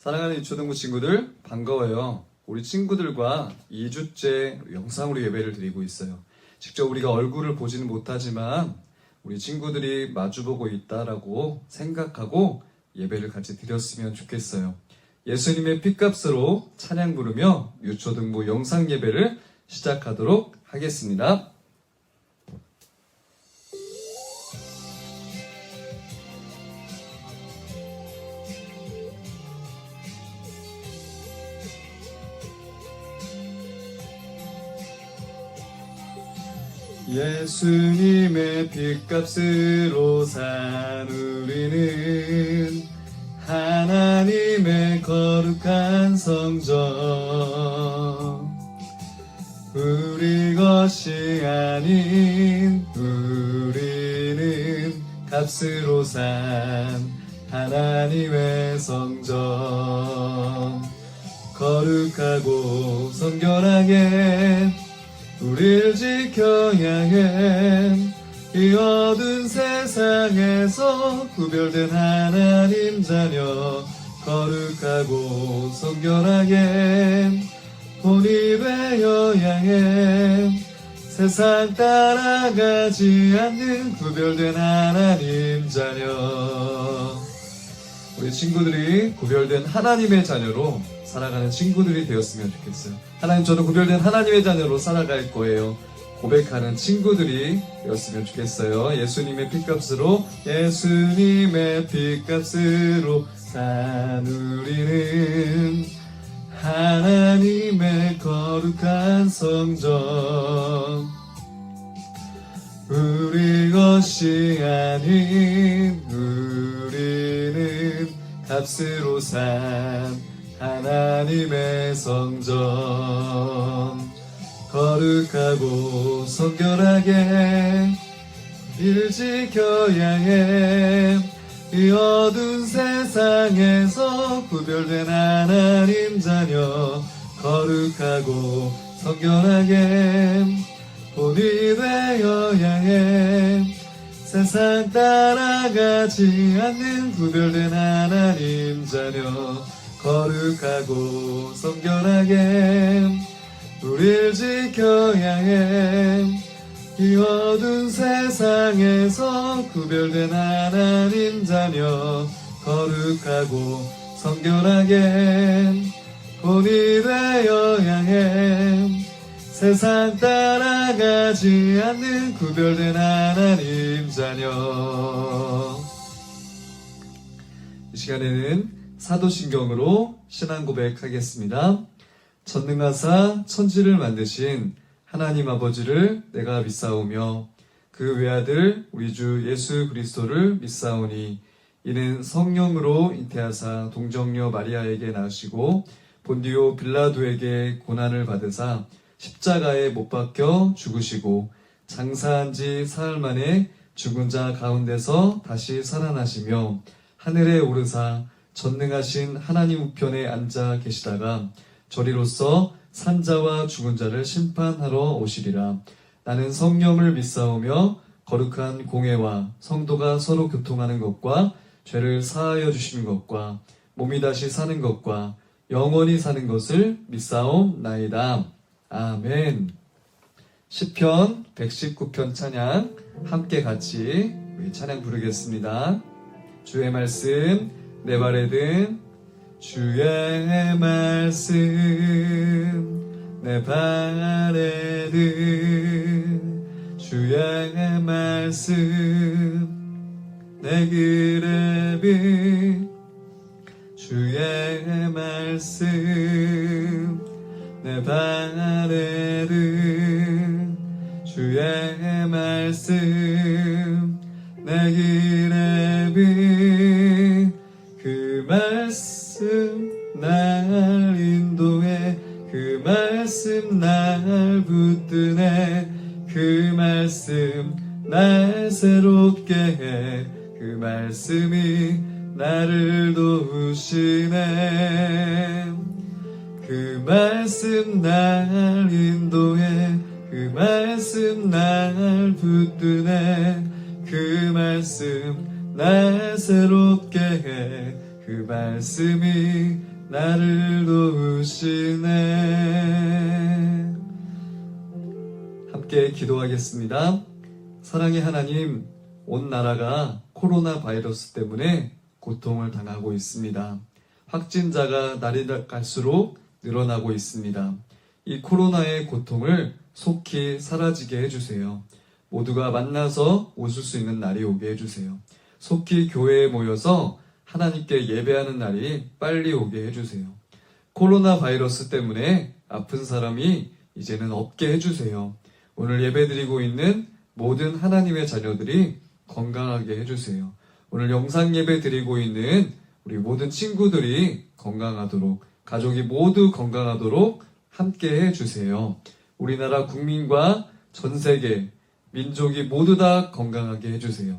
사랑하는 유초등부 친구들 반가워요. 우리 친구들과 2주째 영상으로 예배를 드리고 있어요. 직접 우리가 얼굴을 보지는 못하지만 우리 친구들이 마주보고 있다라고 생각하고 예배를 같이 드렸으면 좋겠어요. 예수님의 핏값으로 찬양 부르며 유초등부 영상 예배를 시작하도록 하겠습니다. 예수님의 핏값으로 산 우리는 하나님의 거룩한 성전, 우리 것이 아닌 우리는 값으로 산 하나님의 성전, 거룩하고 성결하게 우릴 지켜야 해. 이 어두운 세상에서 구별된 하나님 자녀, 거룩하고 성결하게 본이 되어야 해. 세상 따라가지 않는 구별된 하나님 자녀. 우리 친구들이 구별된 하나님의 자녀로 살아가는 친구들이 되었으면 좋겠어요. 하나님, 저는 구별된 하나님의 자녀로 살아갈 거예요. 고백하는 친구들이 되었으면 좋겠어요. 예수님의 핏값으로, 예수님의 핏값으로 산 우리는 하나님의 거룩한 성전, 우리 것이 아닌 우리는 값으로 산 하나님의 성전, 거룩하고 성결하게 일 지켜야 해. 이 어두운 세상에서 구별된 하나님 자녀, 거룩하고 성결하게 본이 되어야 해. 세상 따라가지 않는 구별된 하나님 자녀, 거룩하고 성결하게 우릴 지켜야 해. 이 어두운 세상에서 구별된 하나님 자녀, 거룩하고 성결하게 본이 되어야 해. 세상 따라가지 않는 구별된 하나님 자녀. 이 시간에는 사도신경으로 신앙 고백하겠습니다. 전능하사 천지를 만드신 하나님 아버지를 내가 믿사오며 그 외아들 우리 주 예수 그리스도를 믿사오니 이는 성령으로 잉태하사 동정녀 마리아에게 낳으시고 본디오 빌라도에게 고난을 받으사 십자가에 못 박혀 죽으시고 장사한 지 사흘 만에 죽은 자 가운데서 다시 살아나시며 하늘에 오르사 전능하신 하나님 우편에 앉아 계시다가 저리로서 산자와 죽은 자를 심판하러 오시리라. 나는 성령을 믿사오며 거룩한 공회와 성도가 서로 교통하는 것과 죄를 사하여 주시는 것과 몸이 다시 사는 것과 영원히 사는 것을 믿사옵나이다. 아멘. 시편 119편 찬양 함께 같이 우리 찬양 부르겠습니다. 주의 말씀 내 발에 든 주의 말씀 내 발에 든 주의 말씀 내 길에 빛 주의 말씀 내 발에 든 주의 말씀 내 길에 빛 그 말씀 날 인도해 그 말씀 날 붙드네 그 말씀 날 새롭게 해 그 말씀이 나를 도우시네 그 말씀 날 인도해 그 말씀 날 붙드네 그 말씀 날 새롭게 해 그 말씀이 나를 도우시네. 함께 기도하겠습니다. 사랑의 하나님, 온 나라가 코로나 바이러스 때문에 고통을 당하고 있습니다. 확진자가 날이 갈수록 늘어나고 있습니다. 이 코로나의 고통을 속히 사라지게 해주세요. 모두가 만나서 웃을 수 있는 날이 오게 해주세요. 속히 교회에 모여서 하나님께 예배하는 날이 빨리 오게 해주세요. 코로나 바이러스 때문에 아픈 사람이 이제는 없게 해주세요. 오늘 예배드리고 있는 모든 하나님의 자녀들이 건강하게 해주세요. 오늘 영상 예배 드리고 있는 우리 모든 친구들이 건강하도록, 가족이 모두 건강하도록 함께 해주세요. 우리나라 국민과 전 세계 민족이 모두 다 건강하게 해주세요.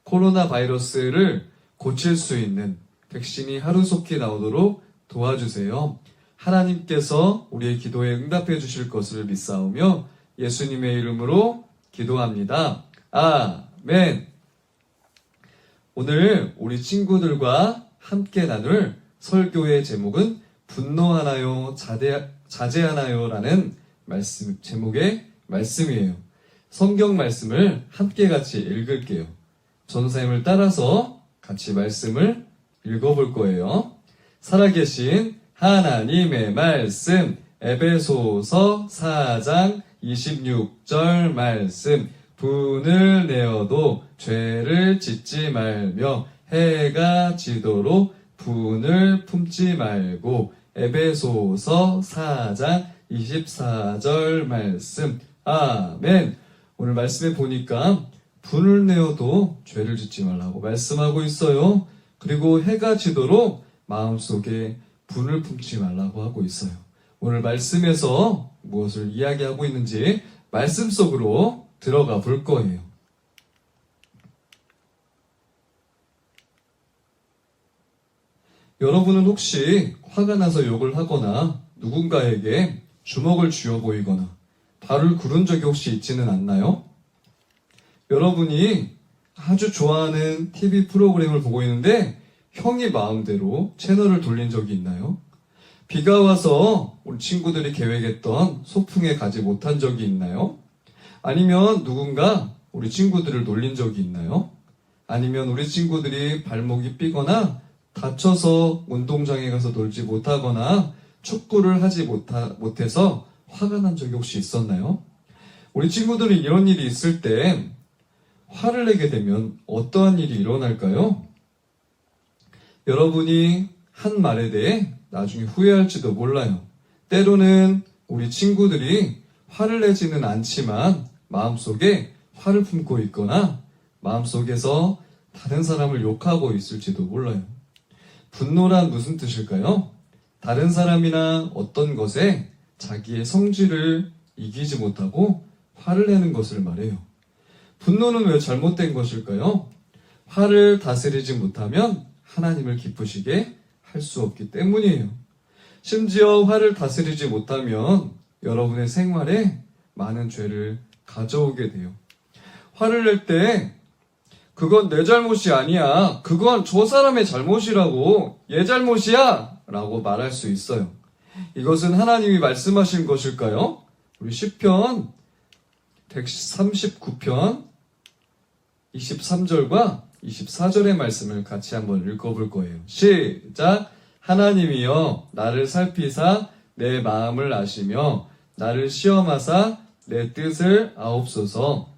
코로나 바이러스를 고칠 수 있는 백신이 하루속히 나오도록 도와주세요. 하나님께서 우리의 기도에 응답해 주실 것을 믿사오며 예수님의 이름으로 기도합니다. 아멘. 오늘 우리 친구들과 함께 나눌 설교의 제목은 분노하나요? 자제하나요? 라는 제목의 말씀이에요. 성경 말씀을 함께 같이 읽을게요. 전사님을 따라서 같이 말씀을 읽어볼 거예요. 살아계신 하나님의 말씀, 에베소서 4장 26절 말씀. 분을 내어도 죄를 짓지 말며 해가 지도록 분을 품지 말고. 에베소서 4장 24절 말씀. 아멘. 오늘 말씀에 보니까 분을 내어도 죄를 짓지 말라고 말씀하고 있어요. 그리고 해가 지도록 마음속에 분을 품지 말라고 하고 있어요. 오늘 말씀에서 무엇을 이야기하고 있는지 말씀 속으로 들어가 볼 거예요. 여러분은 혹시 화가 나서 욕을 하거나 누군가에게 주먹을 쥐어 보이거나 발을 구른 적이 혹시 있지는 않나요? 여러분이 아주 좋아하는 TV 프로그램을 보고 있는데 형이 마음대로 채널을 돌린 적이 있나요? 비가 와서 우리 친구들이 계획했던 소풍에 가지 못한 적이 있나요? 아니면 누군가 우리 친구들을 놀린 적이 있나요? 아니면 우리 친구들이 발목이 삐거나 다쳐서 운동장에 가서 놀지 못하거나 축구를 하지 못해서 화가 난 적이 혹시 있었나요? 우리 친구들이 이런 일이 있을 때 화를 내게 되면 어떠한 일이 일어날까요? 여러분이 한 말에 대해 나중에 후회할지도 몰라요. 때로는 우리 친구들이 화를 내지는 않지만 마음속에 화를 품고 있거나 마음속에서 다른 사람을 욕하고 있을지도 몰라요. 분노란 무슨 뜻일까요? 다른 사람이나 어떤 것에 자기의 성질을 이기지 못하고 화를 내는 것을 말해요. 분노는 왜 잘못된 것일까요? 화를 다스리지 못하면 하나님을 기쁘시게 할 수 없기 때문이에요. 심지어 화를 다스리지 못하면 여러분의 생활에 많은 죄를 가져오게 돼요. 화를 낼 때 그건 내 잘못이 아니야. 그건 저 사람의 잘못이라고. 얘 잘못이야. 라고 말할 수 있어요. 이것은 하나님이 말씀하신 것일까요? 우리 시편 139편 23절과 24절의 말씀을 같이 한번 읽어볼 거예요. 시작! 하나님이여 나를 살피사 내 마음을 아시며 나를 시험하사 내 뜻을 아옵소서.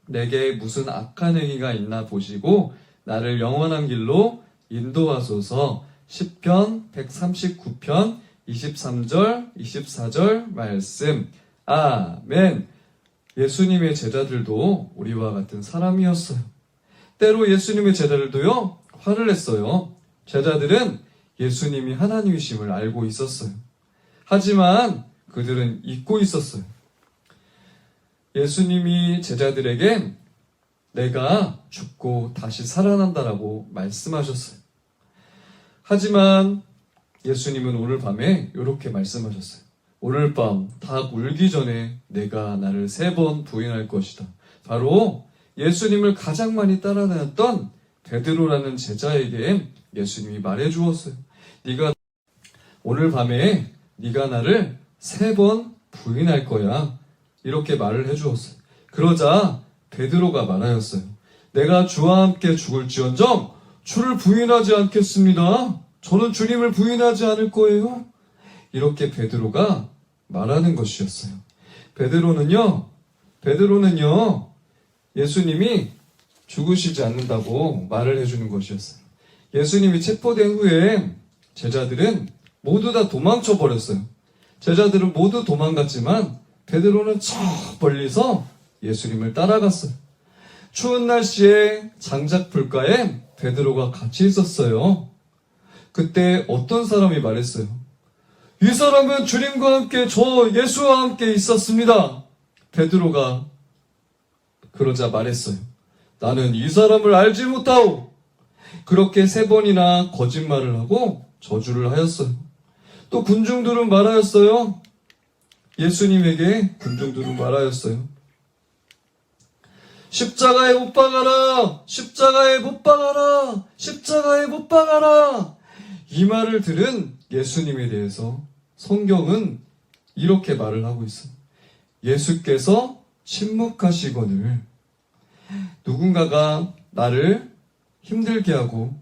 내게 무슨 악한 행위가 있나 보시고 나를 영원한 길로 인도하소서. 시편 139편 23절 24절 말씀. 아멘. 예수님의 제자들도 우리와 같은 사람이었어요. 때로 예수님의 제자들도요, 화를 냈어요. 제자들은 예수님이 하나님이심을 알고 있었어요. 하지만 그들은 잊고 있었어요. 예수님이 제자들에게 내가 죽고 다시 살아난다라고 말씀하셨어요. 하지만 예수님은 오늘 밤에 이렇게 말씀하셨어요. 오늘 밤 닭 울기 전에 내가 나를 3번 부인할 것이다. 바로 예수님을 가장 많이 따라다녔던 베드로라는 제자에게 예수님이 말해 주었어요. 네가 오늘 밤에 네가 나를 3번 부인할 거야. 이렇게 말을 해주었어요. 그러자 베드로가 말하였어요. 내가 주와 함께 죽을지언정 주를 부인하지 않겠습니다. 저는 주님을 부인하지 않을 거예요. 이렇게 베드로가 말하는 것이었어요. 베드로는요, 예수님이 죽으시지 않는다고 말을 해주는 것이었어요. 예수님이 체포된 후에 제자들은 모두 다 도망쳐 버렸어요. 제자들은 모두 도망갔지만 베드로는 저 멀리서 예수님을 따라갔어요. 추운 날씨에 장작불가에 베드로가 같이 있었어요. 그때 어떤 사람이 말했어요. 이 사람은 주님과 함께 저 예수와 함께 있었습니다. 베드로가 그러자 말했어요. 나는 이 사람을 알지 못하오. 그렇게 3번이나 거짓말을 하고 저주를 하였어요. 또 군중들은 말하였어요. 예수님에게 군중들은 말하였어요. 십자가에 못 박아라! 십자가에 못 박아라! 십자가에 못 박아라! 이 말을 들은 예수님에 대해서 성경은 이렇게 말을 하고 있어요. 예수께서 침묵하시거늘 누군가가 나를 힘들게 하고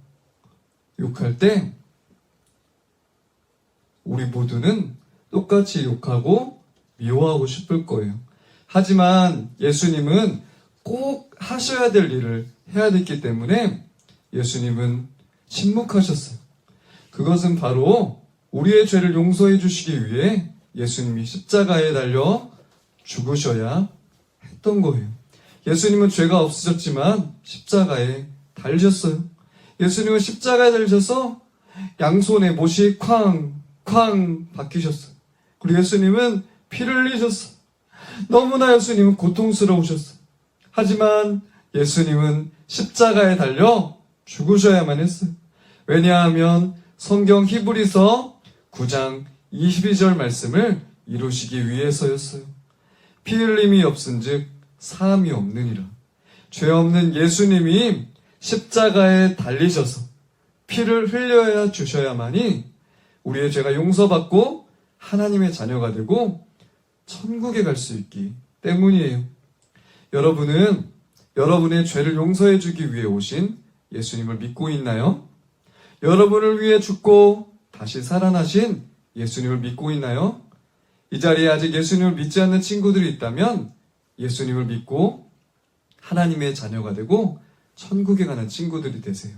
욕할 때 우리 모두는 똑같이 욕하고 미워하고 싶을 거예요. 하지만 예수님은 꼭 하셔야 될 일을 해야 됐기 때문에 예수님은 침묵하셨어요. 그것은 바로 우리의 죄를 용서해 주시기 위해 예수님이 십자가에 달려 죽으셔야 했던 거예요. 예수님은 죄가 없으셨지만 십자가에 달리셨어요. 예수님은 십자가에 달리셔서 양손에 못이 쾅쾅 박히셨어요. 그리고 예수님은 피를 흘리셨어요. 너무나 예수님은 고통스러우셨어요. 하지만 예수님은 십자가에 달려 죽으셔야만 했어요. 왜냐하면 성경 히브리서 9장 22절 말씀을 이루시기 위해서였어요. 피 흘림이 없은즉 사함이 없느니라. 죄 없는 예수님이 십자가에 달리셔서 피를 흘려야 주셔야만이 우리의 죄가 용서받고 하나님의 자녀가 되고 천국에 갈 수 있기 때문이에요. 여러분은 여러분의 죄를 용서해 주기 위해 오신 예수님을 믿고 있나요? 여러분을 위해 죽고 다시 살아나신 예수님을 믿고 있나요? 이 자리에 아직 예수님을 믿지 않는 친구들이 있다면 예수님을 믿고 하나님의 자녀가 되고 천국에 가는 친구들이 되세요.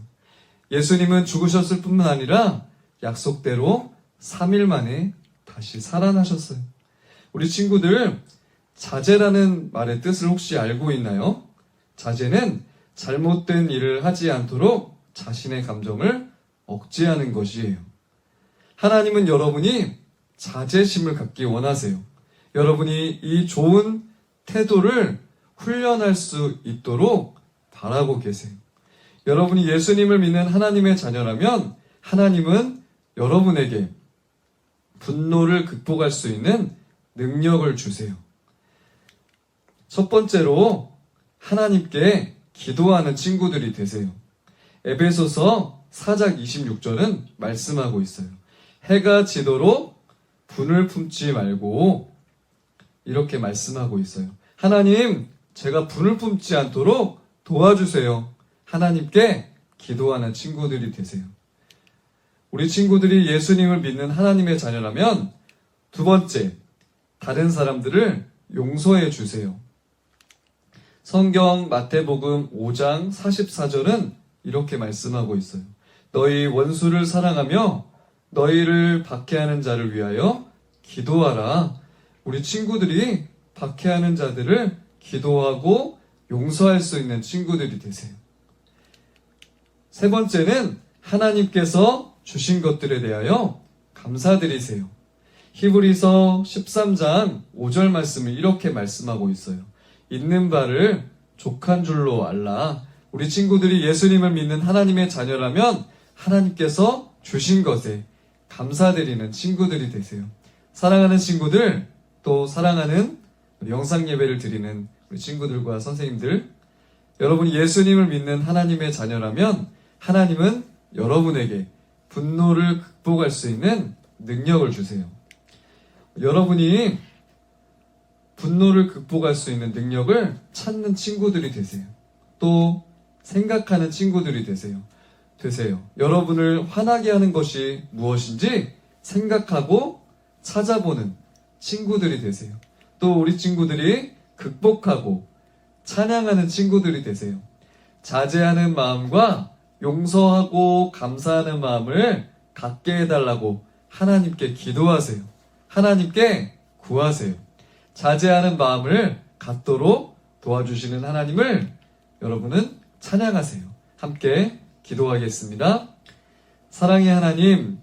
예수님은 죽으셨을 뿐만 아니라 약속대로 3일 만에 다시 살아나셨어요. 우리 친구들, 자제라는 말의 뜻을 혹시 알고 있나요? 자제는 잘못된 일을 하지 않도록 자신의 감정을 억제하는 것이에요. 하나님은 여러분이 자제심을 갖기 원하세요. 여러분이 이 좋은 태도를 훈련할 수 있도록 바라고 계세요. 여러분이 예수님을 믿는 하나님의 자녀라면 하나님은 여러분에게 분노를 극복할 수 있는 능력을 주세요. 첫 번째로 하나님께 기도하는 친구들이 되세요. 에베소서 4장 26절은 말씀하고 있어요. 해가 지도록 분을 품지 말고 이렇게 말씀하고 있어요. 하나님, 제가 분을 품지 않도록 도와주세요. 하나님께 기도하는 친구들이 되세요. 우리 친구들이 예수님을 믿는 하나님의 자녀라면 두 번째, 다른 사람들을 용서해 주세요. 성경 마태복음 5장 44절은 이렇게 말씀하고 있어요. 너희 원수를 사랑하며 너희를 박해하는 자를 위하여 기도하라. 우리 친구들이 박해하는 자들을 기도하고 용서할 수 있는 친구들이 되세요. 세 번째는 하나님께서 주신 것들에 대하여 감사드리세요. 히브리서 13장 5절 말씀을 이렇게 말씀하고 있어요. 있는 바를 족한 줄로 알라. 우리 친구들이 예수님을 믿는 하나님의 자녀라면 하나님께서 주신 것에 감사드리는 친구들이 되세요. 사랑하는 친구들, 또 사랑하는 영상 예배를 드리는 우리 친구들과 선생님들, 여러분이 예수님을 믿는 하나님의 자녀라면 하나님은 여러분에게 분노를 극복할 수 있는 능력을 주세요. 여러분이 분노를 극복할 수 있는 능력을 찾는 친구들이 되세요. 또 생각하는 친구들이 되세요. 여러분을 화나게 하는 것이 무엇인지 생각하고 찾아보는 친구들이 되세요. 또 우리 친구들이 극복하고 찬양하는 친구들이 되세요. 자제하는 마음과 용서하고 감사하는 마음을 갖게 해달라고 하나님께 기도하세요. 하나님께 구하세요. 자제하는 마음을 갖도록 도와주시는 하나님을 여러분은 찬양하세요. 함께 기도하겠습니다. 사랑의 하나님,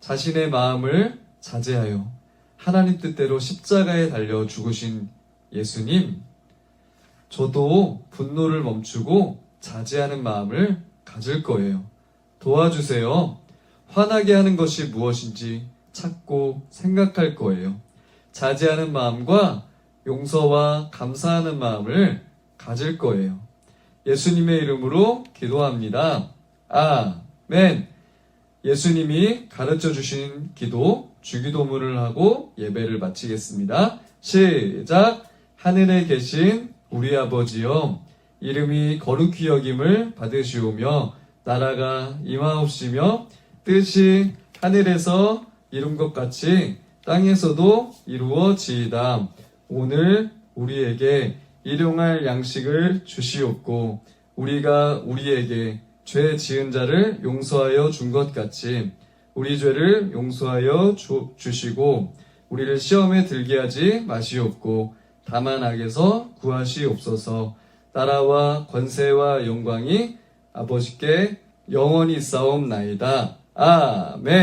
자신의 마음을 자제하여 하나님 뜻대로 십자가에 달려 죽으신 예수님, 저도 분노를 멈추고 자제하는 마음을 가질 거예요. 도와주세요. 화나게 하는 것이 무엇인지 찾고 생각할 거예요. 자제하는 마음과 용서와 감사하는 마음을 가질 거예요. 예수님의 이름으로 기도합니다. 아멘. 예수님이 가르쳐 주신 기도, 주기도문을 하고 예배를 마치겠습니다. 시작. 하늘에 계신 우리 아버지여, 이름이 거룩히 여김을 받으시오며 나라가 임하옵시며 뜻이 하늘에서 이룬 것 같이 땅에서도 이루어지이다. 오늘 우리에게 일용할 양식을 주시옵고 우리가 우리에게 죄 지은 자를 용서하여 준 것 같이 우리 죄를 용서하여 주시고 우리를 시험에 들게 하지 마시옵고 다만 악에서 구하시옵소서. 나라와 권세와 영광이 아버지께 영원히 있사옵나이다. 아멘.